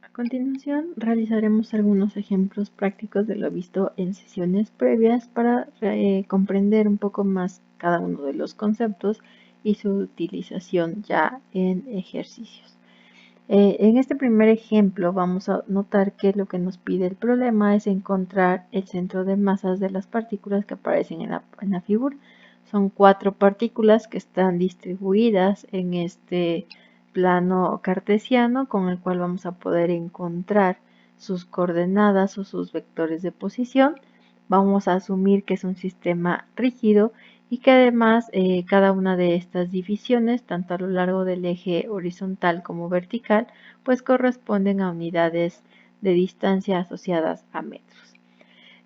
A continuación, realizaremos algunos ejemplos prácticos de lo visto en sesiones previas para comprender un poco más cada uno de los conceptos y su utilización ya en ejercicios. En este primer ejemplo vamos a notar que lo que nos pide el problema es encontrar el centro de masas de las partículas que aparecen en la figura. Son 4 partículas que están distribuidas en este plano cartesiano con el cual vamos a poder encontrar sus coordenadas o sus vectores de posición. Vamos a asumir que es un sistema rígido y que además cada una de estas divisiones, tanto a lo largo del eje horizontal como vertical, pues corresponden a unidades de distancia asociadas a metros.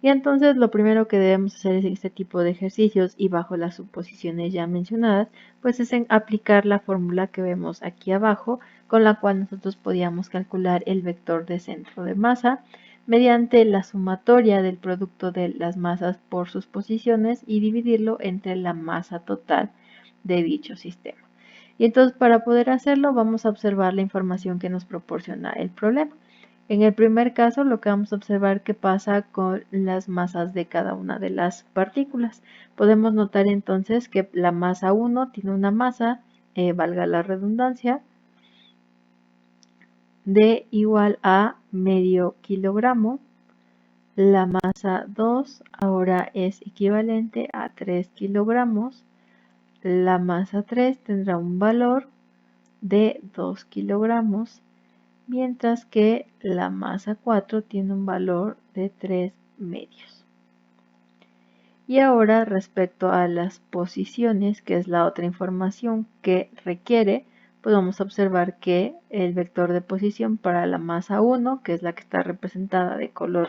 Y entonces lo primero que debemos hacer en este tipo de ejercicios y bajo las suposiciones ya mencionadas, pues es en aplicar la fórmula que vemos aquí abajo, con la cual nosotros podíamos calcular el vector de centro de masa mediante la sumatoria del producto de las masas por sus posiciones y dividirlo entre la masa total de dicho sistema. Y entonces para poder hacerlo vamos a observar la información que nos proporciona el problema. En el primer caso, lo que vamos a observar que pasa con las masas de cada una de las partículas. Podemos notar entonces que la masa 1 tiene una masa, valga la redundancia, de igual a medio kilogramo. La masa 2 ahora es equivalente a 3 kilogramos. La masa 3 tendrá un valor de 2 kilogramos, mientras que la masa 4 tiene un valor de 3 medios. Y ahora respecto a las posiciones, que es la otra información que requiere, pues vamos a observar que el vector de posición para la masa 1, que es la que está representada de color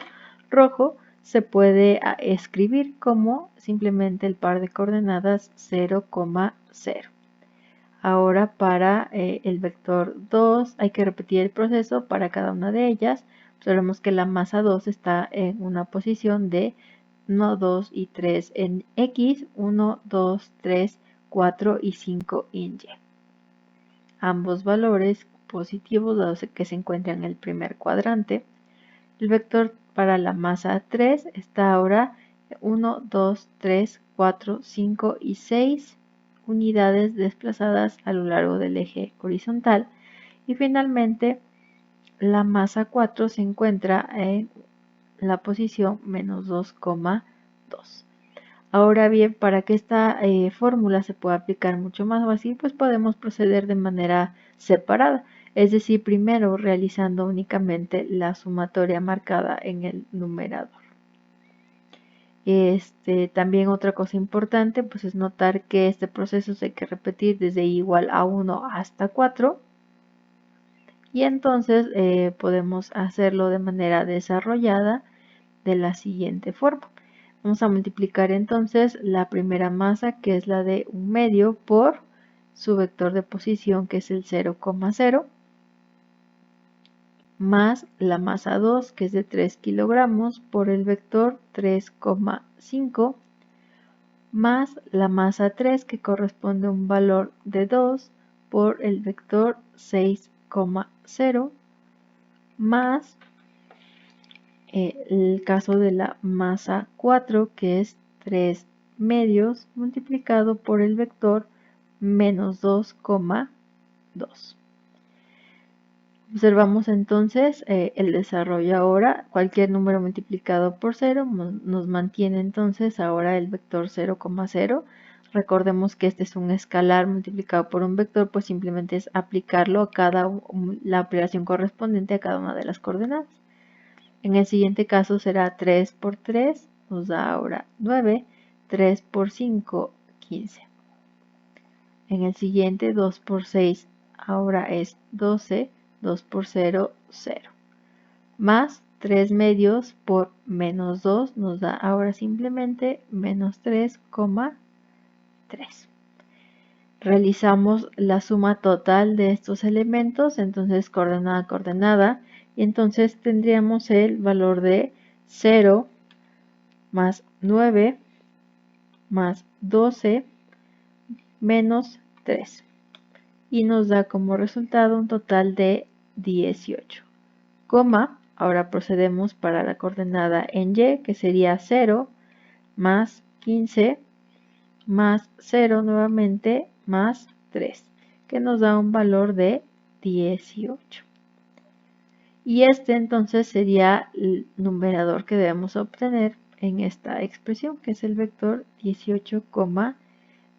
rojo, se puede escribir como simplemente el par de coordenadas 0,0. Ahora para el vector 2 hay que repetir el proceso para cada una de ellas. Observemos que la masa 2 está en una posición de 1, 2 y 3 en X, 1, 2, 3, 4 y 5 en Y. Ambos valores positivos dados que se encuentran en el primer cuadrante. El vector para la masa 3 está ahora 1, 2, 3, 4, 5 y 6 unidades desplazadas a lo largo del eje horizontal. Y finalmente la masa 4 se encuentra en la posición menos 2,2. Ahora bien, para que esta fórmula se pueda aplicar mucho más fácil, pues podemos proceder de manera separada. Es decir, primero realizando únicamente la sumatoria marcada en el numerador. También otra cosa importante pues es notar que este proceso se hay que repetir desde igual a 1 hasta 4 y entonces podemos hacerlo de manera desarrollada de la siguiente forma. Vamos a multiplicar entonces la primera masa, que es la de 1 medio, por su vector de posición, que es el 0,0, más la masa 2, que es de 3 kilogramos, por el vector 3,5, más la masa 3, que corresponde a un valor de 2, por el vector 6,0, más el caso de la masa 4, que es 3 medios, multiplicado por el vector menos 2,2. Observamos entonces el desarrollo ahora. Cualquier número multiplicado por 0 nos mantiene entonces ahora el vector 0,0. Recordemos que este es un escalar multiplicado por un vector, pues simplemente es aplicarlo a la operación correspondiente a cada una de las coordenadas. En el siguiente caso será 3 por 3, nos da ahora 9, 3 por 5, 15. En el siguiente 2 por 6 ahora es 12, 2 por 0, 0. Más 3 medios por menos 2 nos da ahora simplemente menos 3,3. Realizamos la suma total de estos elementos, entonces coordenada a coordenada, y entonces tendríamos el valor de 0 más 9 más 12 menos 3 y nos da como resultado un total de 18. coma, ahora procedemos para la coordenada en Y, que sería 0 más 15 más 0 nuevamente más 3, que nos da un valor de 18. Y este entonces sería el numerador que debemos obtener en esta expresión, que es el vector 18,18.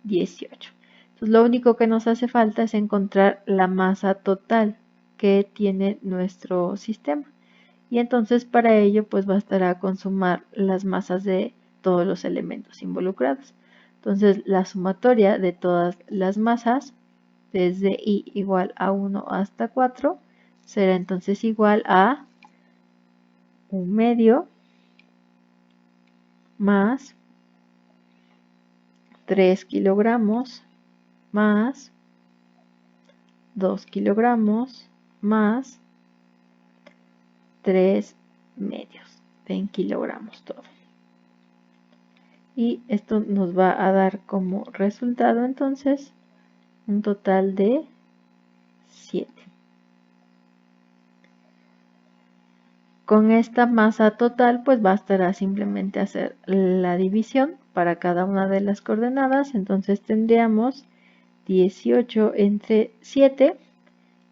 Entonces lo único que nos hace falta es encontrar la masa total que tiene nuestro sistema. Y entonces para ello pues bastará con sumar las masas de todos los elementos involucrados. Entonces la sumatoria de todas las masas desde i igual a 1 hasta 4 será entonces igual a 1/2 más 3 kilogramos más 2 kilogramos más 3/2 en kilogramos todo. Y esto nos va a dar como resultado entonces un total de 7. Con esta masa total pues bastará simplemente hacer la división para cada una de las coordenadas. Entonces tendríamos 18 entre 7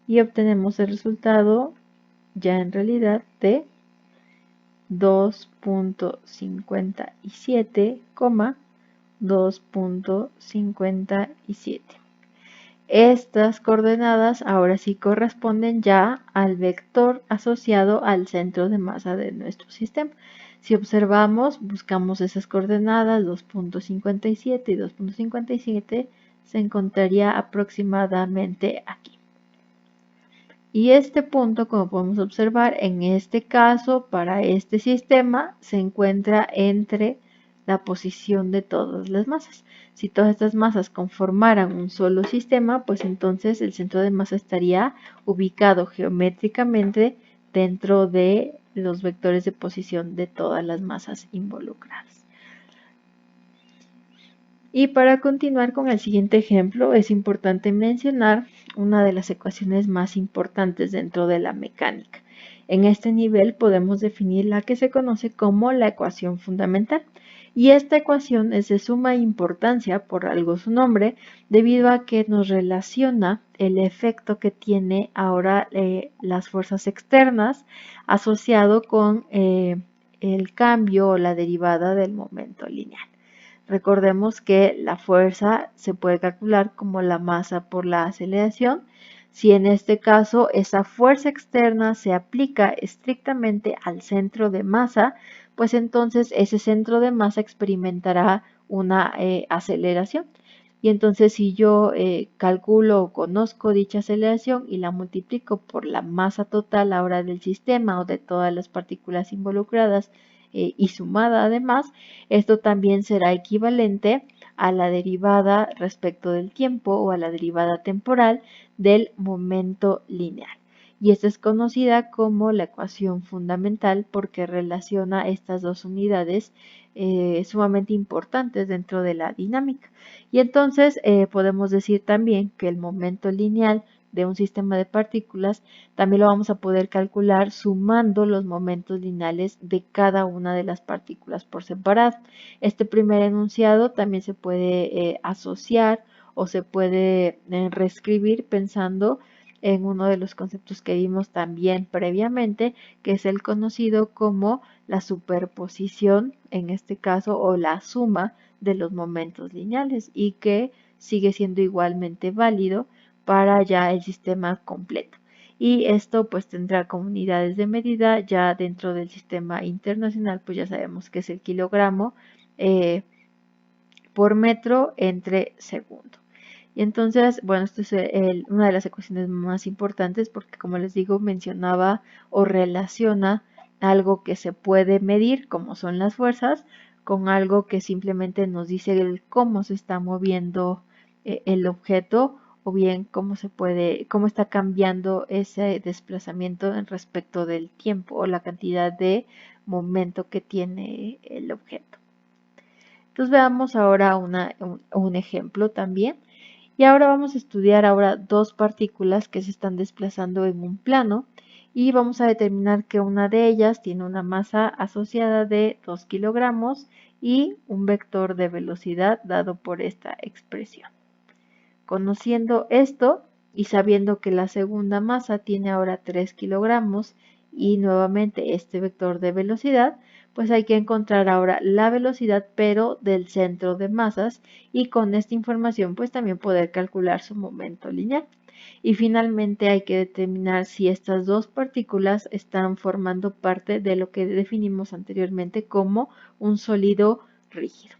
y obtenemos el resultado ya en realidad de 2.57, 2.57. Estas coordenadas ahora sí corresponden ya al vector asociado al centro de masa de nuestro sistema. Si observamos, buscamos esas coordenadas 2.57 y 2.57 se encontraría aproximadamente aquí. Y este punto, como podemos observar, en este caso, para este sistema, se encuentra entre la posición de todas las masas. Si todas estas masas conformaran un solo sistema, pues entonces el centro de masa estaría ubicado geométricamente dentro de los vectores de posición de todas las masas involucradas. Y para continuar con el siguiente ejemplo, es importante mencionar una de las ecuaciones más importantes dentro de la mecánica. En este nivel podemos definir la que se conoce como la ecuación fundamental. Y esta ecuación es de suma importancia, por algo su nombre, debido a que nos relaciona el efecto que tiene ahora las fuerzas externas asociado con el cambio o la derivada del momento lineal. Recordemos que la fuerza se puede calcular como la masa por la aceleración. Si en este caso esa fuerza externa se aplica estrictamente al centro de masa, pues entonces ese centro de masa experimentará una aceleración. Y entonces si yo calculo o conozco dicha aceleración y la multiplico por la masa total ahora del sistema o de todas las partículas involucradas y sumada además, esto también será equivalente a la derivada respecto del tiempo o a la derivada temporal del momento lineal. Y esta es conocida como la ecuación fundamental porque relaciona estas dos unidades sumamente importantes dentro de la dinámica. Y entonces podemos decir también que el momento lineal de un sistema de partículas también lo vamos a poder calcular sumando los momentos lineales de cada una de las partículas por separado. Este primer enunciado también se puede asociar o se puede reescribir pensando en uno de los conceptos que vimos también previamente, que es el conocido como la superposición, en este caso, o la suma de los momentos lineales y que sigue siendo igualmente válido para ya el sistema completo. Y esto pues tendrá como unidades de medida ya dentro del sistema internacional, pues ya sabemos que es el kilogramo por metro entre segundo. Y entonces, bueno, esto es una de las ecuaciones más importantes porque, como les digo, mencionaba o relaciona algo que se puede medir, como son las fuerzas, con algo que simplemente nos dice el cómo se está moviendo el objeto o bien cómo está cambiando ese desplazamiento en respecto del tiempo o la cantidad de momento que tiene el objeto. Entonces veamos ahora un ejemplo también. Y ahora vamos a estudiar dos partículas que se están desplazando en un plano y vamos a determinar que una de ellas tiene una masa asociada de 2 kilogramos y un vector de velocidad dado por esta expresión. Conociendo esto y sabiendo que la segunda masa tiene ahora 3 kilogramos y nuevamente este vector de velocidad, pues hay que encontrar ahora la velocidad pero del centro de masas y con esta información pues también poder calcular su momento lineal. Y finalmente hay que determinar si estas dos partículas están formando parte de lo que definimos anteriormente como un sólido rígido.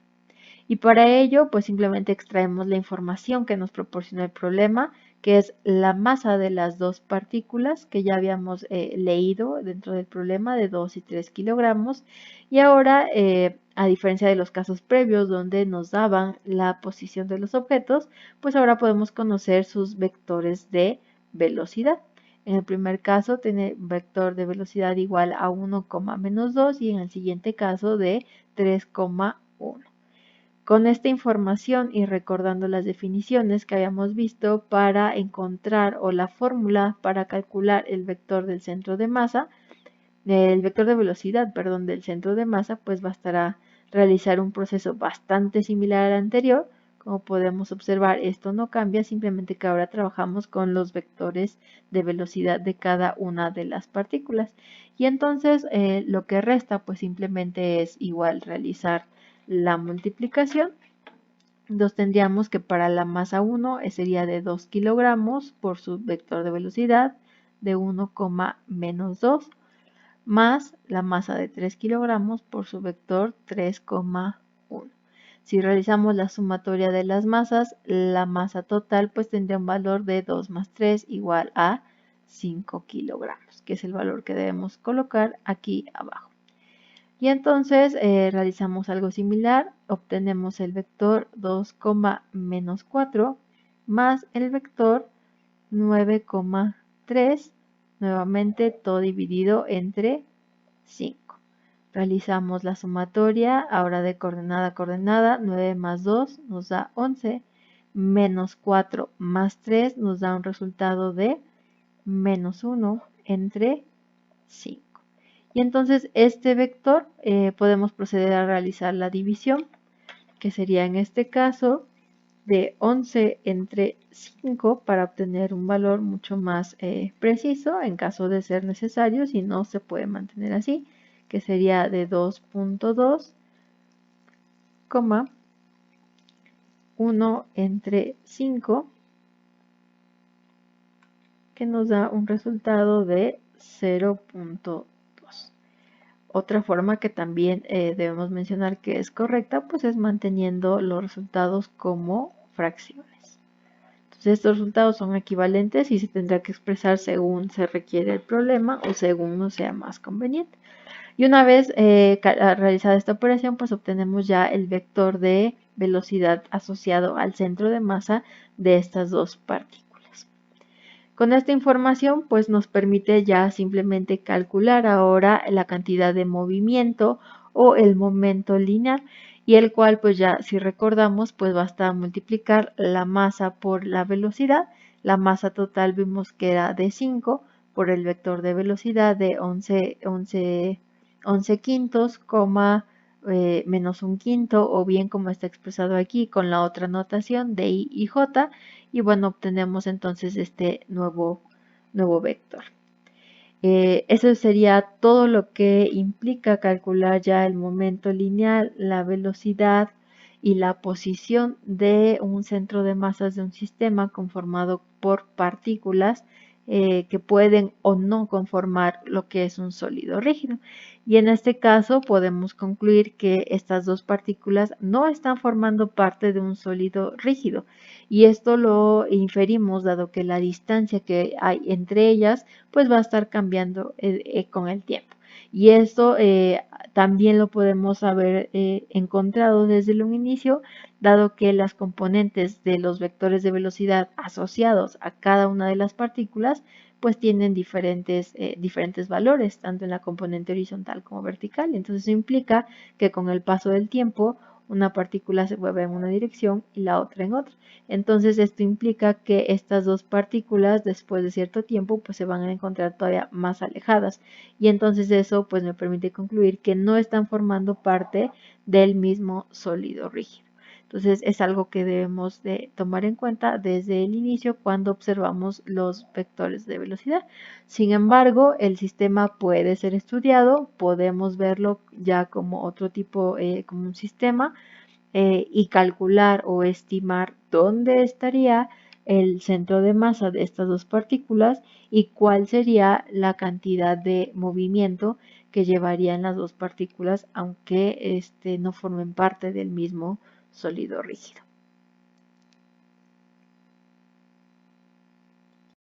Y para ello, pues simplemente extraemos la información que nos proporciona el problema, que es la masa de las dos partículas que ya habíamos leído dentro del problema de 2 y 3 kilogramos. Y ahora, a diferencia de los casos previos donde nos daban la posición de los objetos, pues ahora podemos conocer sus vectores de velocidad. En el primer caso tiene vector de velocidad igual a 1, menos 2 y en el siguiente caso de 3,1. Con esta información y recordando las definiciones que habíamos visto para encontrar o la fórmula para calcular el vector del centro de masa, el vector de velocidad, perdón, del centro de masa, pues bastará realizar un proceso bastante similar al anterior. Como podemos observar, esto no cambia, simplemente que ahora trabajamos con los vectores de velocidad de cada una de las partículas. Y entonces lo que resta pues simplemente es igual realizar la multiplicación. Entonces tendríamos que para la masa 1 sería de 2 kilogramos por su vector de velocidad de 1, menos 2 más la masa de 3 kilogramos por su vector 3,1. Si realizamos la sumatoria de las masas, la masa total pues tendría un valor de 2 más 3 igual a 5 kilogramos, que es el valor que debemos colocar aquí abajo. Y entonces realizamos algo similar, obtenemos el vector 2, menos 4 más el vector 9,3, nuevamente todo dividido entre 5. Realizamos la sumatoria, ahora de coordenada a coordenada, 9 más 2 nos da 11, menos 4 más 3 nos da un resultado de menos 1 entre 5. Y entonces este vector podemos proceder a realizar la división, que sería en este caso de 11 entre 5 para obtener un valor mucho más preciso en caso de ser necesario, si no se puede mantener así, que sería de 2.2, 1 entre 5, que nos da un resultado de 0.2. Otra forma que también debemos mencionar que es correcta, pues es manteniendo los resultados como fracciones. Entonces estos resultados son equivalentes y se tendrá que expresar según se requiere el problema o según nos sea más conveniente. Y una vez realizada esta operación, pues obtenemos ya el vector de velocidad asociado al centro de masa de estas dos partículas. Con esta información pues nos permite ya simplemente calcular ahora la cantidad de movimiento o el momento lineal y el cual pues ya si recordamos pues basta multiplicar la masa por la velocidad. La masa total vimos que era de 5 por el vector de velocidad de 11 quintos, menos un quinto o bien como está expresado aquí con la otra notación de I y J y bueno obtenemos entonces este nuevo vector. Eso sería todo lo que implica calcular ya el momento lineal, la velocidad y la posición de un centro de masas de un sistema conformado por partículas que pueden o no conformar lo que es un sólido rígido. Y en este caso podemos concluir que estas dos partículas no están formando parte de un sólido rígido. Y esto lo inferimos dado que la distancia que hay entre ellas pues va a estar cambiando con el tiempo. Y esto también lo podemos haber encontrado desde un inicio, dado que las componentes de los vectores de velocidad asociados a cada una de las partículas pues tienen diferentes valores, tanto en la componente horizontal como vertical. Entonces eso implica que con el paso del tiempo una partícula se mueve en una dirección y la otra en otra. Entonces esto implica que estas dos partículas después de cierto tiempo pues se van a encontrar todavía más alejadas y entonces eso pues me permite concluir que no están formando parte del mismo sólido rígido. Entonces es algo que debemos de tomar en cuenta desde el inicio cuando observamos los vectores de velocidad. Sin embargo, el sistema puede ser estudiado, podemos verlo ya como otro tipo, como un sistema y calcular o estimar dónde estaría el centro de masa de estas dos partículas y cuál sería la cantidad de movimiento que llevarían las dos partículas aunque no formen parte del mismo sólido rígido.